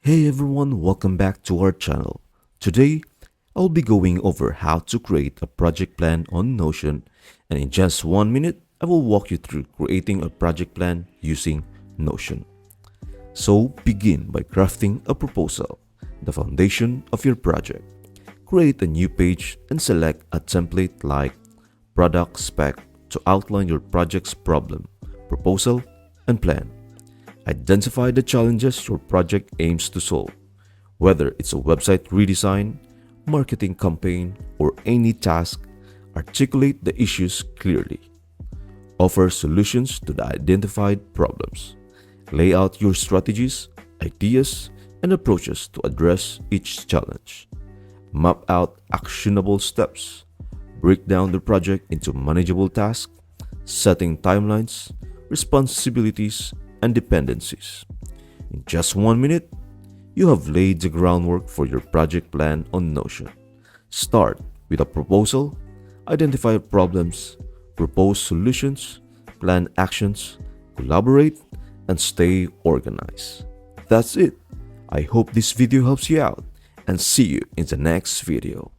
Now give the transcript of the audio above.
Hey everyone, welcome back to our channel. Today, I'll be going over how to create a project plan on Notion, and in just 1 minute, I will walk you through creating a project plan using Notion. So begin by crafting a proposal, the foundation of your project. Create a new page and select a template like product spec to outline your project's problem, proposal, and plan. Identify the challenges your project aims to solve, whether it's a website redesign, marketing campaign, or any task. Articulate the issues clearly. Offer solutions to the identified problems. Lay out your strategies, ideas, and approaches to address each challenge. Map out actionable steps. Break down the project into manageable tasks, setting timelines, responsibilities, and dependencies. In just 1 minute, you have laid the groundwork for your project plan on Notion. Start with a proposal, identify problems, propose solutions, plan actions, collaborate, and stay organized. That's it. I hope this video helps you out and see you in the next video.